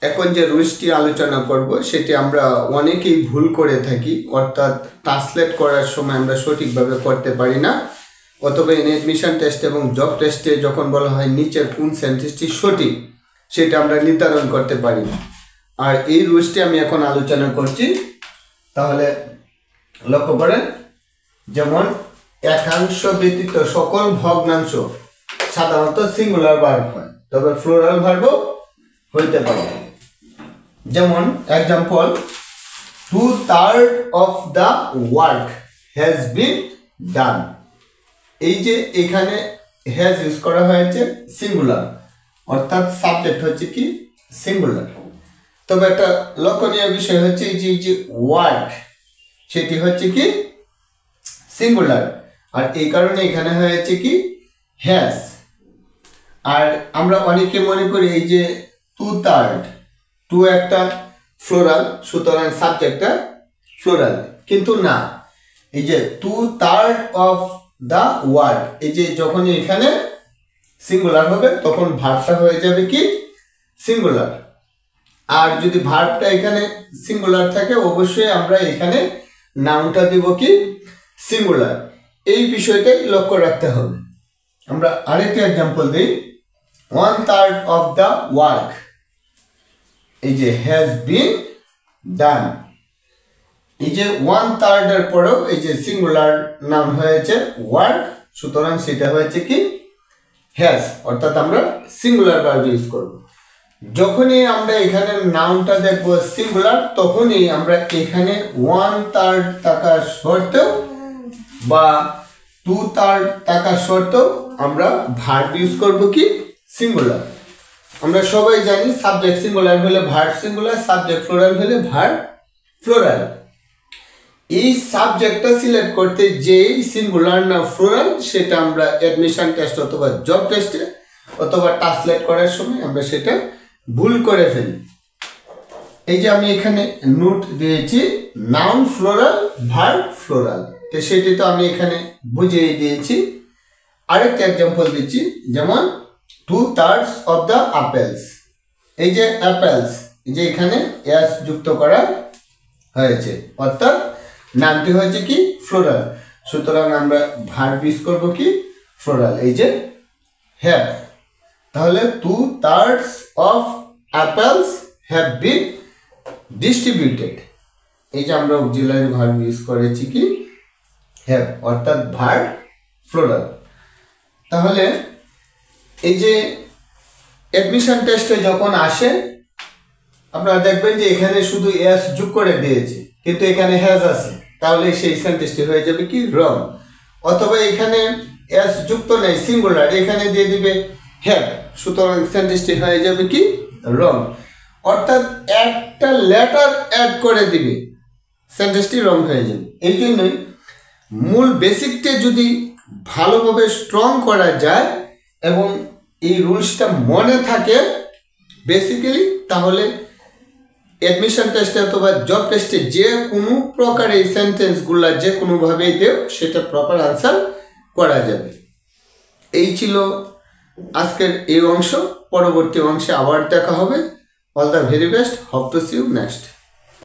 এখন যে রুলসটি আলোচনা করব সেটি আমরা অনেকেই ভুল করে থাকি, অর্থাৎ ট্রান্সলেট করার সময় আমরা সঠিকভাবে করতে পারি না, অথবা অ্যাডমিশন টেস্ট এবং জব টেস্টে যখন বলা হয় নিচের কোন সেন্টেন্সটি সঠিক সেটা আমরা নির্ধারণ করতে পারি না। আর এই রুলসটি আমি এখন আলোচনা করছি। তাহলে লক্ষ্য করেন, যেমন একাংশ ব্যতীত সকল ভগ্নাংশ সাধারণত সিঙ্গুলার ভার্ব হয়, তবে প্লুরাল ভার্বও হইতে পারে। যেমন example, 2/3 of the work has been done. এই যে এখানে হ্যাজ ইউজ করা হয়েছে সিঙ্গুলার, অর্থাৎ সাবজেক্ট হচ্ছে কি সিঙ্গুলার। তবে একটা লক্ষণীয় বিষয় হচ্ছে এই যে ওয়ার্ক সেটি হচ্ছে কি সিঙ্গুলার, আর এই কারণে এখানে হয়েছে কি হ্যাজ। আর আমরা অনেকে মনে করি এই যে 2/3 টু একটা ফ্লোরাল, সুতরাং সাবজেক্টটা ফ্লোরাল, কিন্তু না, এই যে 2/3 অফ দ্য ওয়ার্ক, এই যে যখন এখানে সিঙ্গুলার হবে তখন ভার্বটা হয়ে যাবে কি সিঙ্গুলার। আর যদি ভার্বটা এখানে সিঙ্গুলার থাকে অবশ্যই আমরা এখানে নাউনটা দিব কি সিঙ্গুলার। এই বিষয়টাই লক্ষ্য রাখতে হবে। আমরা আরেকটা এক্সাম্পল দিই, 1/3 অফ দ্য ওয়ার্ক, এই যে হ্যাজ বিন ডান। এই যে 1/3 এর পরেও এই যে সিঙ্গুলার নাউন হয়েছে ওয়ার্ক, সুতরাং সেটা হয়েছে কি হ্যাজ, অর্থাৎ আমরা সিঙ্গুলার ভার্ব ইউজ করব। যখনই আমরা এখানে নাউনটা দেখব সিঙ্গুলার, তখনই আমরা এখানে 1/3 থাকা সত্ত্বেও বা 2/3 থাকা সত্ত্বেও আমরা ভার্ব ইউজ করব কি সিঙ্গুলার। আমরা সবাই জানি সাবজেক্ট সিঙ্গুলার হলে ভার্ব সিঙ্গুলার, সাবজেক্ট ফ্লোরাল হলে ভার্ব ফ্লোরাল। এই সাবজেক্টটা সিলেক্ট করতে যেই সিঙ্গুলার না ফ্লোরাল সেটা আমরা অ্যাডমিশন টেস্ট অথবা জব টেস্টে অথবা ট্রান্সলেট করার সময় আমরা সেটা ভুল করে ফেলি। এই যে আমি এখানে নোট দিয়েছি নাউন ফ্লোরাল ভার্ব ফ্লোরাল, তো সেটি তো আমি এখানে বুঝিয়ে দিয়েছি। আরেকটা এক্সাম্পল দিচ্ছি, যেমন 2/3 অফ দ্য অ্যাপেলস, এই যে অ্যাপেলস, এই যে এখানে এস যুক্ত করা হয়েছে, অর্থাৎ নামটি হয়েছে কি ফ্লোরাল, সুতরাং আমরা ভার্ব ইউজ করব কি ফ্লোরাল, এই যে হ্যাভ। তাহলে 2/3 of apples have been distributed, এই যে আমরা অক্সিলারি ভার্ব ইউজ করেছি কি হ্যাভ, অর্থাৎ ভার্ব ফ্লোরাল। তাহলে এই যে অ্যাডমিশন টেস্টে যখন আসে আপনারা দেখবেন যে এখানে শুধু এস যোগ করে দিয়েছে, কিন্তু এখানে হ্যাজ আছে, তাহলে সেই সেন্টেন্সটি হয়ে যাবে কি রং। অথবা এখানে এস যুক্ত নেই সিঙ্গুলার, এখানে দিয়ে দিবে হ্যাভ, সুতরাং সেন্টেন্সটি হয়ে যাবে কি রং। অর্থাৎ একটা লেটার অ্যাড করে দিবে, সেন্টেন্সটি রং হয়ে যাবে। এই জন্যই মূল বেসিকটা যদি ভালোভাবে স্ট্রং করা যায় এবং এই রুলসটা মনে থাকে বেসিক্যালি, তাহলে অ্যাডমিশন টেস্টে অথবা জব টেস্টে যে কোনো প্রকার এই সেন্টেন্সগুলো যে কোনোভাবেই দেও সেটা প্রপার আনসার করা যাবে। এই ছিল আজকের এই অংশ। পরবর্তী অংশে আবার দেখা হবে। All the very best, hope to see you next.